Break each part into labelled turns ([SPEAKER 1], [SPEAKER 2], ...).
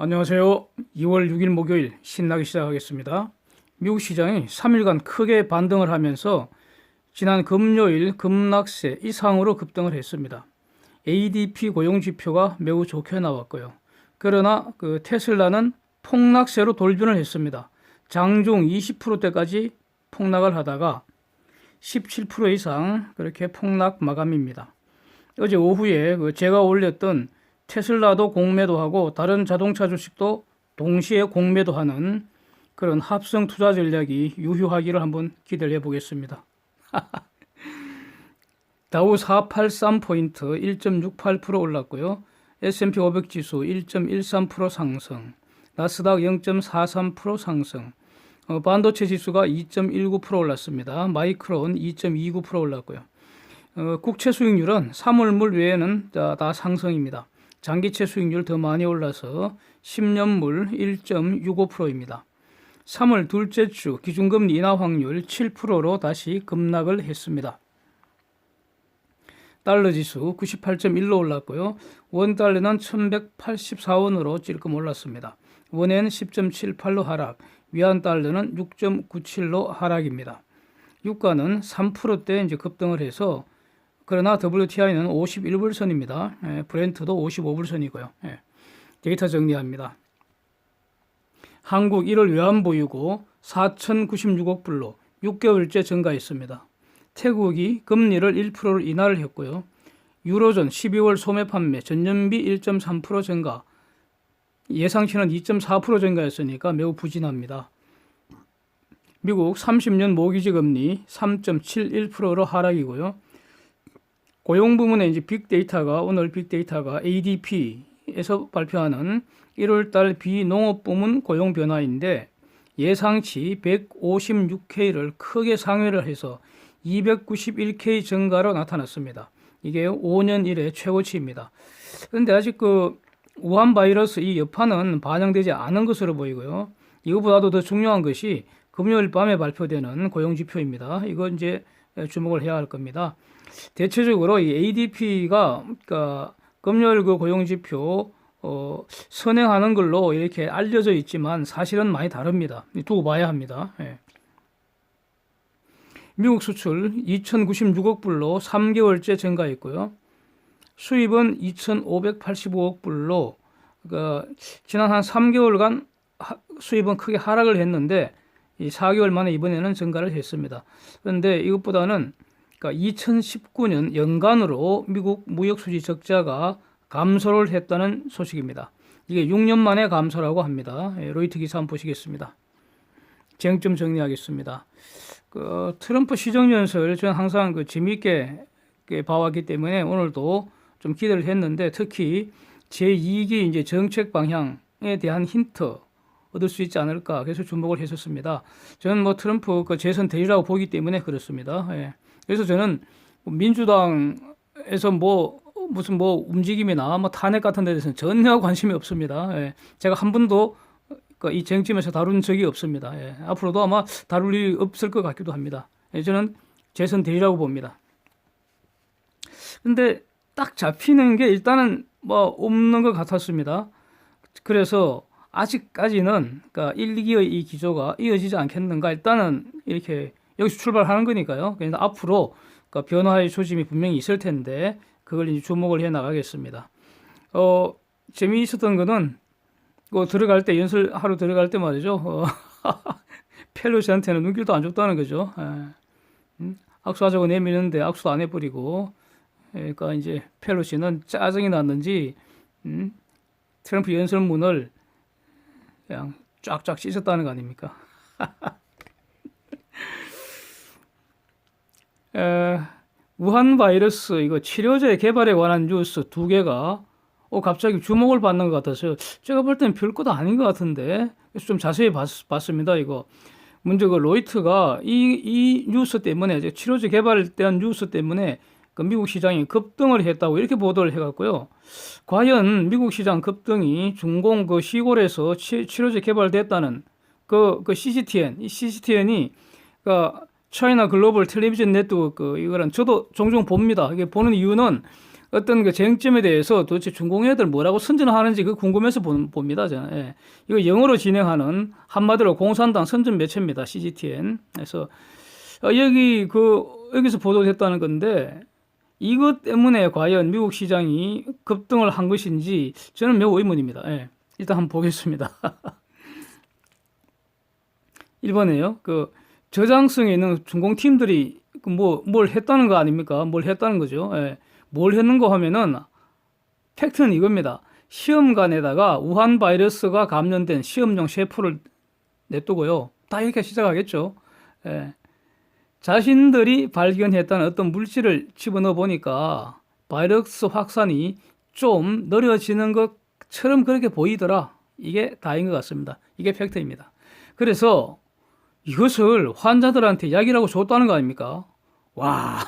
[SPEAKER 1] 안녕하세요. 2월 6일 목요일 신나게 시작하겠습니다. 미국 시장이 3일간 크게 반등을 하면서 지난 금요일 급락세 이상으로 급등을 했습니다. ADP 고용지표가 매우 좋게 나왔고요. 그러나 테슬라는 폭락세로 돌변을 했습니다. 장중 20%대까지 폭락을 하다가 17% 이상 그렇게 폭락 마감입니다. 어제 오후에 제가 올렸던 테슬라도 공매도하고 다른 자동차 주식도 동시에 공매도하는 그런 합성 투자 전략이 유효하기를 한번 기대를 해보겠습니다. 다우 483포인트 1.68% 올랐고요. S&P 500 지수 1.13% 상승, 나스닥 0.43% 상승, 반도체 지수가 2.19% 올랐습니다. 마이크론 2.29% 올랐고요. 국채 수익률은 사물물 외에는 다 상승입니다. 장기채 수익률 더 많이 올라서 10년물 1.65%입니다. 3월 둘째 주 기준금리 인하 확률 7%로 다시 급락을 했습니다. 달러 지수 98.1로 올랐고요. 원달러는 1184원으로 찔끔 올랐습니다. 원엔 10.78로 하락, 위안달러는 6.97로 하락입니다. 유가는 3%대 이제 급등을 해서 그러나 WTI는 51불선입니다. 브렌트도 55불선이고요. 데이터 정리합니다. 한국 1월 외환보유고 4,096억 불로 6개월째 증가했습니다. 태국이 금리를 1%를 인하를 했고요. 유로존 12월 소매 판매 전년비 1.3% 증가, 예상치는 2.4% 증가였으니까 매우 부진합니다. 미국 30년 모기지 금리 3.71%로 하락이고요. 고용 부문의 이제 빅데이터가 오늘 빅데이터가 ADP에서 발표하는 1월달 비농업 부문 고용 변화인데 예상치 156K를 크게 상회를 해서 291K 증가로 나타났습니다. 이게 5년 이래 최고치입니다. 그런데 아직 우한 바이러스 이 여파는 반영되지 않은 것으로 보이고요. 이거보다도 더 중요한 것이 금요일 밤에 발표되는 고용 지표입니다. 이거 이제 주목을 해야 할 겁니다. 대체적으로 이 ADP가 금요일 고용 지표 선행하는 걸로 이렇게 알려져 있지만 사실은 많이 다릅니다. 두고 봐야 합니다. 미국 수출 2,096억 불로 3개월째 증가했고요. 수입은 2,585억 불로 지난 한 3개월간 수입은 크게 하락을 했는데 이 4개월 만에 이번에는 증가를 했습니다. 그런데 이것보다는 2019년 연간으로 미국 무역수지 적자가 감소를 했다는 소식입니다. 이게 6년 만에 감소라고 합니다. 로이터 기사 한번 보시겠습니다. 쟁점 정리하겠습니다. 트럼프 시정연설 저는 항상 재미있게 봐왔기 때문에 오늘도 좀 기대를 했는데 특히 제2기 이제 정책 방향에 대한 힌트 얻을 수 있지 않을까 그래서 주목을 했었습니다. 저는 트럼프 재선 되리라고 보기 때문에 그렇습니다. 그래서 저는 민주당에서 무슨 움직임이나 탄핵 같은 데 대해서는 전혀 관심이 없습니다. 제가 한 번도 이 쟁점에서 다룬 적이 없습니다. 앞으로도 아마 다룰 일이 없을 것 같기도 합니다. 저는 재선 되리라고 봅니다. 근데 딱 잡히는 게 일단은 없는 것 같았습니다. 그래서 아직까지는 1, 2기의 이 기조가 이어지지 않겠는가 일단은 이렇게 여기서 출발하는 거니까요. 그래서 앞으로 변화의 조짐이 분명히 있을 텐데 그걸 이제 주목을 해 나가겠습니다. 재미있었던 거는 들어갈 때 연설하러 들어갈 때 말이죠. 펠로시한테는 눈길도 안 줬다는 거죠. 악수하자고 내미는데 악수도 안 해버리고 그러니까 이제 펠로시는 짜증이 났는지 트럼프 연설문을 그냥 쫙쫙 씻었다는 거 아닙니까? 우한 바이러스 이거 치료제 개발에 관한 뉴스 2개가 갑자기 주목을 받는 것 같아서 제가 볼 때는 별것도 아닌 것 같은데 그래서 좀 자세히 봤습니다. 이거 먼저 로이터가 이 뉴스 때문에 치료제 개발에 대한 뉴스 때문에 미국 시장이 급등을 했다고 이렇게 보도를 해갖고요. 과연 미국 시장 급등이 중공 시골에서 치료제 개발됐다는 CGTN, 이 CGTN이 차이나 글로벌 텔레비전 네트워크 이거는 저도 종종 봅니다. 이게 보는 이유는 어떤 그 쟁점에 대해서 도대체 중공애들 뭐라고 선전하는지 그 궁금해서 봅니다, 저는. 예. 이거 영어로 진행하는 한마디로 공산당 선전 매체입니다, CGTN. 그래서 여기서 보도됐다는 건데 이것 때문에 과연 미국 시장이 급등을 한 것인지 저는 매우 의문입니다. 예. 일단 한번 보겠습니다. 1번에요. 그 저장성에 있는 중공팀들이 뭘 했다는 거 아닙니까? 뭘 했다는 거죠. 예. 뭘 했는가 하면은 팩트는 이겁니다. 시험관에다가 우한 바이러스가 감염된 시험용 셰프를 냅두고요. 다 이렇게 시작하겠죠. 예. 자신들이 발견했다는 어떤 물질을 집어넣어 보니까 바이러스 확산이 좀 느려지는 것처럼 그렇게 보이더라. 이게 다인 것 같습니다. 이게 팩트입니다. 그래서 이것을 환자들한테 약이라고 줬다는 거 아닙니까? 와,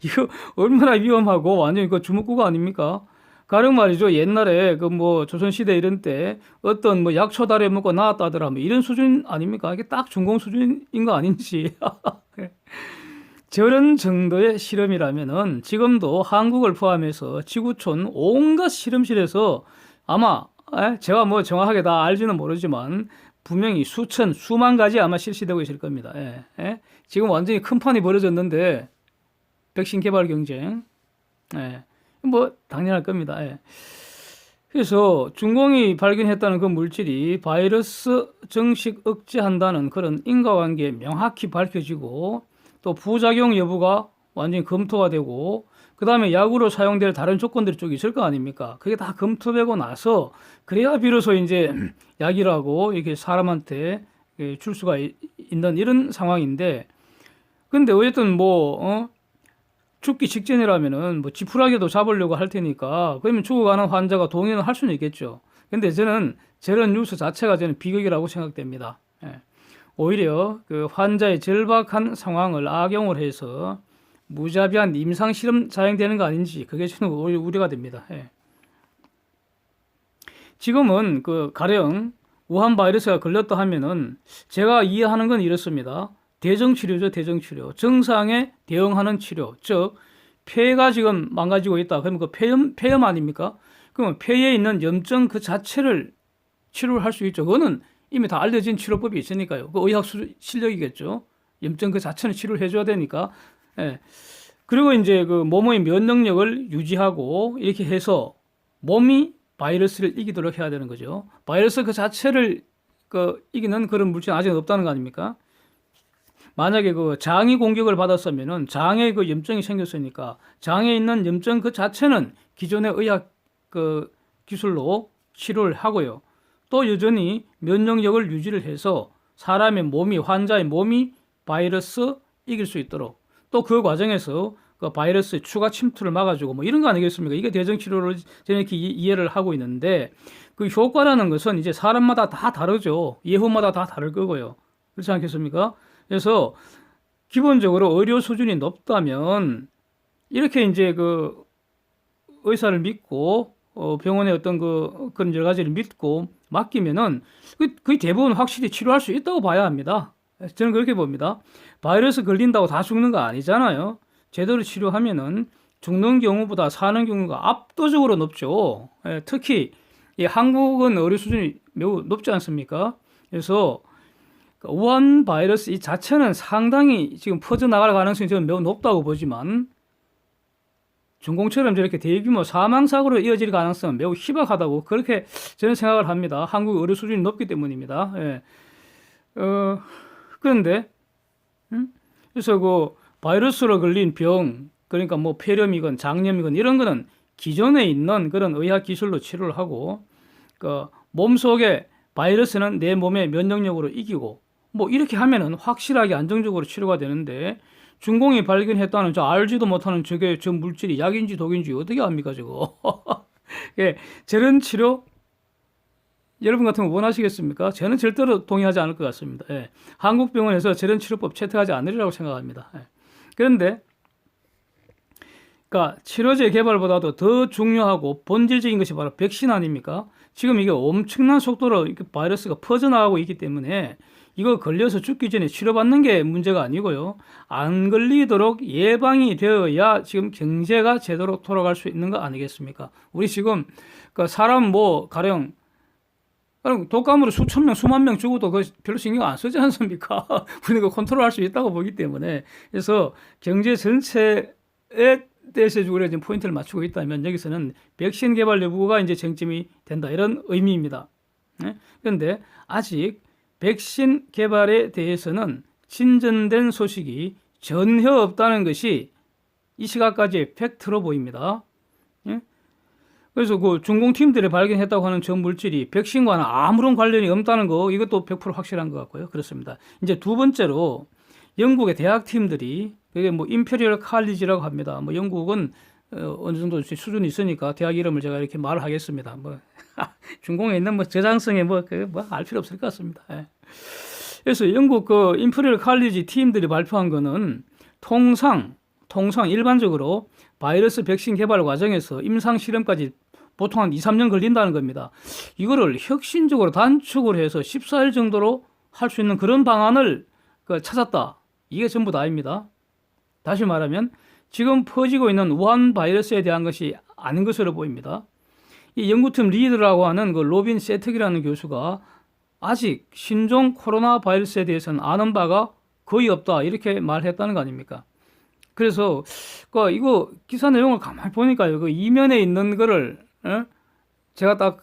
[SPEAKER 1] 이거 얼마나 위험하고 완전히 그 주먹구가 아닙니까? 가령 말이죠. 옛날에 그 조선시대 이런 때 어떤 약 초달에 먹고 나았다더라 이런 수준 아닙니까? 이게 딱 중공 수준인 거 아닌지. 저런 정도의 실험이라면은 지금도 한국을 포함해서 지구촌 온갖 실험실에서 아마 제가 정확하게 다 알지는 모르지만 분명히 수천, 수만 가지 아마 실시되고 있을 겁니다. 지금 완전히 큰 판이 벌어졌는데 백신 개발 경쟁, 당연할 겁니다. 그래서 중공이 발견했다는 그 물질이 바이러스 정식 억제한다는 그런 인과관계 명확히 밝혀지고 또 부작용 여부가 완전히 검토가 되고 그 다음에 약으로 사용될 다른 조건들이 쭉 있을 거 아닙니까? 그게 다 검토되고 나서 그래야 비로소 이제 약이라고 이렇게 사람한테 줄 수가 있는 이런 상황인데 근데 어쨌든 죽기 직전이라면은 지푸라기도 잡으려고 할 테니까 그러면 죽어가는 환자가 동의는 할 수는 있겠죠. 근데 저는 저런 뉴스 자체가 저는 비극이라고 생각됩니다. 오히려 그 환자의 절박한 상황을 악용을 해서 무자비한 임상 실험 자행되는 거 아닌지 그게 저는 오히려 우려가 됩니다. 지금은 그 가령 우한 바이러스가 걸렸다 하면은 제가 이해하는 건 이렇습니다. 대정치료죠, 대정치료. 정상에 대응하는 치료. 즉, 폐가 지금 망가지고 있다. 그러면 그 폐염 아닙니까? 그러면 폐에 있는 염증 그 자체를 치료를 할 수 있죠. 그거는 이미 다 알려진 치료법이 있으니까요. 그 의학 실력이겠죠. 염증 그 자체는 치료를 해줘야 되니까. 그리고 이제 그 몸의 면역력을 유지하고 이렇게 해서 몸이 바이러스를 이기도록 해야 되는 거죠. 바이러스 그 자체를 이기는 그런 물질은 아직 없다는 거 아닙니까? 만약에 그 장이 공격을 받았으면은 장에 그 염증이 생겼으니까 장에 있는 염증 그 자체는 기존의 의학 그 기술로 치료를 하고요. 또 여전히 면역력을 유지를 해서 사람의 몸이 환자의 몸이 바이러스 이길 수 있도록 또 그 과정에서 그 바이러스의 추가 침투를 막아주고 이런 거 아니겠습니까? 이게 대정치료를 저는 이렇게 이해를 하고 있는데 그 효과라는 것은 이제 사람마다 다 다르죠. 예후마다 다 다를 거고요. 그렇지 않겠습니까? 그래서 기본적으로 의료 수준이 높다면 이렇게 이제 그 의사를 믿고 병원의 어떤 그런 여러 가지를 믿고 맡기면은 거의 대부분 확실히 치료할 수 있다고 봐야 합니다. 저는 그렇게 봅니다. 바이러스 걸린다고 다 죽는 거 아니잖아요. 제대로 치료하면은 죽는 경우보다 사는 경우가 압도적으로 높죠. 특히 한국은 의료 수준이 매우 높지 않습니까? 그래서 우한 바이러스 이 자체는 상당히 지금 퍼져나갈 가능성이 저는 매우 높다고 보지만 중공처럼 저렇게 대규모 사망사고로 이어질 가능성은 매우 희박하다고 그렇게 저는 생각을 합니다. 한국 의료 수준이 높기 때문입니다. 그런데 그래서 그 바이러스로 걸린 병 그러니까 폐렴이건 장염이건 이런 거는 기존에 있는 그런 의학 기술로 치료를 하고 그 몸속에 바이러스는 내 몸의 면역력으로 이기고 이렇게 하면은 확실하게 안정적으로 치료가 되는데 중공이 발견했다는 저 알지도 못하는 저 물질이 약인지 독인지 어떻게 압니까 저거? 저런 치료 여러분 같은 거 원하시겠습니까? 저는 절대로 동의하지 않을 것 같습니다. 한국 병원에서 저런 치료법 채택하지 않으리라고 생각합니다. 그런데 그러니까 치료제 개발보다도 더 중요하고 본질적인 것이 바로 백신 아닙니까? 지금 이게 엄청난 속도로 이렇게 바이러스가 퍼져나가고 있기 때문에 이거 걸려서 죽기 전에 치료받는 게 문제가 아니고요. 안 걸리도록 예방이 되어야 지금 경제가 제대로 돌아갈 수 있는 거 아니겠습니까? 우리 지금 그 사람 뭐 가령 독감으로 수천 명, 수만 명 죽어도 그 별로 신경 안 쓰지 않습니까? 우리는 그 컨트롤할 수 있다고 보기 때문에. 그래서 경제 전체에 대해서 우리가 지금 포인트를 맞추고 있다면 여기서는 백신 개발 여부가 이제 쟁점이 된다. 이런 의미입니다. 네? 그런데 아직 백신 개발에 대해서는 진전된 소식이 전혀 없다는 것이 이 시각까지 팩트로 보입니다. 예? 그래서 그 중공팀들이 발견했다고 하는 저 물질이 백신과는 아무런 관련이 없다는 거, 이것도 100% 확실한 것 같고요. 그렇습니다. 이제 두 번째로 영국의 대학팀들이, 그게 뭐 임페리얼 칼리지라고 합니다. 뭐 영국은 어느 정도 수준이 있으니까 대학 이름을 제가 이렇게 말을 하겠습니다. 뭐 중공에 있는 뭐 저장성에 알 필요 없을 것 같습니다. 예. 그래서 영국 그 임페리얼 칼리지 팀들이 발표한 거는 통상 일반적으로 바이러스 백신 개발 과정에서 임상 실험까지 보통 한 2, 3년 걸린다는 겁니다. 이거를 혁신적으로 단축을 해서 14일 정도로 할 수 있는 그런 방안을 찾았다. 이게 전부 다입니다. 다시 말하면 지금 퍼지고 있는 우한 바이러스에 대한 것이 아닌 것으로 보입니다. 이 연구팀 리더라고 하는 그 로빈 세특이라는 교수가 아직 신종 코로나 바이러스에 대해서는 아는 바가 거의 없다. 이렇게 말했다는 거 아닙니까? 그래서 이거 기사 내용을 가만히 보니까요. 그 이면에 있는 거를 제가 딱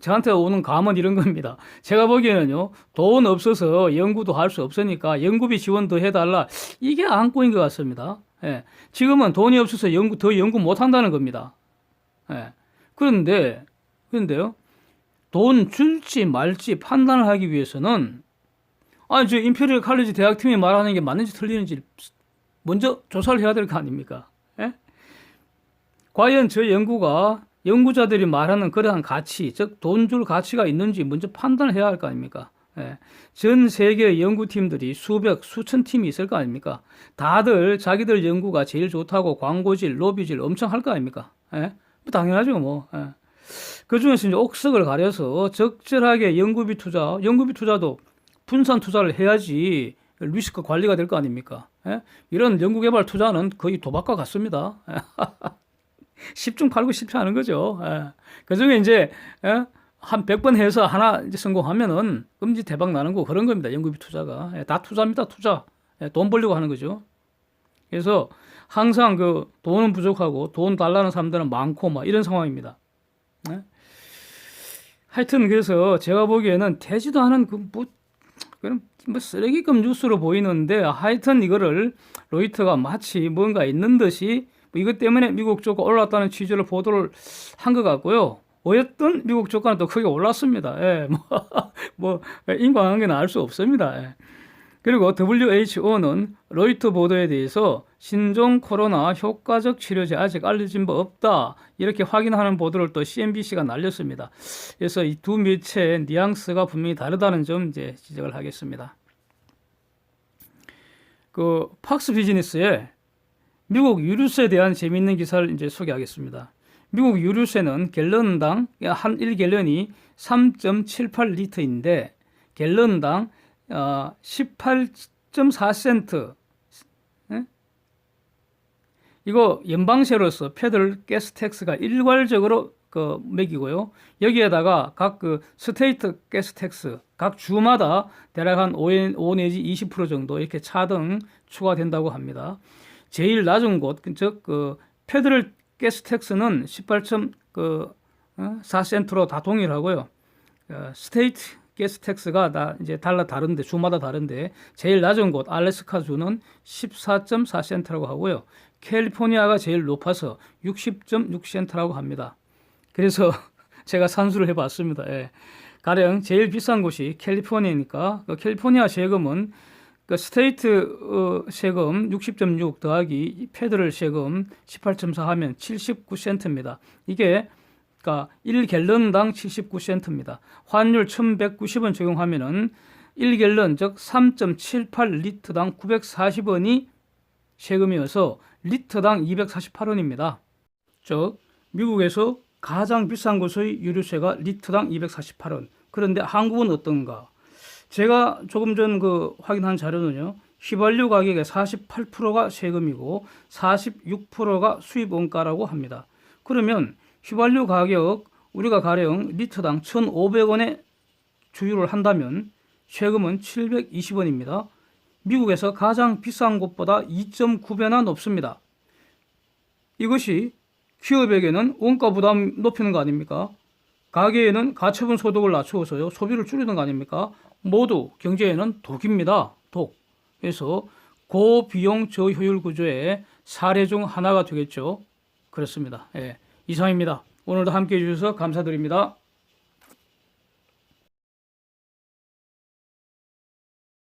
[SPEAKER 1] 저한테 오는 감은 이런 겁니다. 제가 보기에는요, 돈 없어서 연구도 할 수 없으니까 연구비 지원 더 해달라. 이게 안고인 것 같습니다. 예. 지금은 돈이 없어서 더 연구 못 한다는 겁니다. 예. 그런데요, 돈 줄지 말지 판단을 하기 위해서는, 저 임페리얼 칼리지 대학팀이 말하는 게 맞는지 틀리는지 먼저 조사를 해야 될 거 아닙니까? 예? 과연 저 연구가 연구자들이 말하는 그러한 가치, 즉 돈 줄 가치가 있는지 먼저 판단을 해야 할 거 아닙니까? 예. 전 세계의 연구팀들이 수백, 수천 팀이 있을 거 아닙니까? 다들 자기들 연구가 제일 좋다고 광고질, 로비질 엄청 할 거 아닙니까? 예? 당연하죠, 뭐. 예. 그 중에서 이제 옥석을 가려서 적절하게 연구비 투자도 분산 투자를 해야지 리스크 관리가 될 거 아닙니까? 예? 이런 연구개발 투자는 거의 도박과 같습니다. 10중 8구 쉽지 않은 거죠. 예. 그 중에 이제, 한 100번 해서 하나 이제 성공하면은, 그럼 이제 대박 나는 거 그런 겁니다. 연구비 투자가. 예, 다 투자입니다, 투자. 예, 돈 벌려고 하는 거죠. 그래서 항상 돈은 부족하고 돈 달라는 사람들은 많고 막 이런 상황입니다. 예? 하여튼 그래서 제가 보기에는 되지도 않은 그런 쓰레기급 뉴스로 보이는데, 하여튼 이거를 로이터가 마치 뭔가 있는 듯이 이것 때문에 미국 주가 올랐다는 취지로 보도를 한 것 같고요. 어쨌든 미국 주가는 또 크게 올랐습니다. 예, 인과관계는 알 수 없습니다. 예. 그리고 WHO는 로이터 보도에 대해서 신종 코로나 효과적 치료제 아직 알려진 바 없다. 이렇게 확인하는 보도를 또 CNBC가 날렸습니다. 그래서 이 두 매체의 뉘앙스가 분명히 다르다는 점 이제 지적을 하겠습니다. 팍스 비즈니스에 미국 유류세에 대한 재미있는 기사를 이제 소개하겠습니다. 미국 유류세는 갤런당 한 1갤런이 3.78리터인데 갤런당 18.4센트. 예? 이거 연방세로서 페더럴 가스 텍스가 일괄적으로 매기고요. 여기에다가 각 스테이트 가스 텍스 각 주마다 대략 한 5 내지 20% 정도 이렇게 차등 추가된다고 합니다. 제일 낮은 곳, 즉 페더럴 가스 텍스는 18.4센트로 다 동일하고요. 스테이트 가스 텍스가 다 이제 다른데 주마다 다른데 제일 낮은 곳 알래스카 주는 14.4센트라고 하고요. 캘리포니아가 제일 높아서 60.6센트라고 합니다. 그래서 제가 산수를 해봤습니다. 예. 가령 제일 비싼 곳이 캘리포니아니까 캘리포니아 세금은 스테이트 세금 60.6 더하기 페더럴 세금 18.4 하면 79센트입니다. 이게 1갤런당 79센트입니다. 환율 1190원 적용하면은 1갤런 즉 3.78리터당 940원이 세금이어서 리터당 248원입니다. 즉 미국에서 가장 비싼 곳의 유류세가 리터당 248원. 그런데 한국은 어떤가? 제가 조금 전 확인한 자료는요. 휘발유 가격의 48%가 세금이고 46%가 수입 원가라고 합니다. 그러면 휘발유 가격 우리가 가령 리터당 1,500원에 주유를 한다면 세금은 720원입니다. 미국에서 가장 비싼 곳보다 2.9배나 높습니다. 이것이 기업에게는 원가 부담 높이는 거 아닙니까? 가게에는 가처분 소득을 낮추어서요 소비를 줄이는 거 아닙니까? 모두 경제에는 독입니다. 독. 그래서 고비용 저효율 구조의 사례 중 하나가 되겠죠. 그렇습니다. 예, 이상입니다. 오늘도 함께해 주셔서 감사드립니다.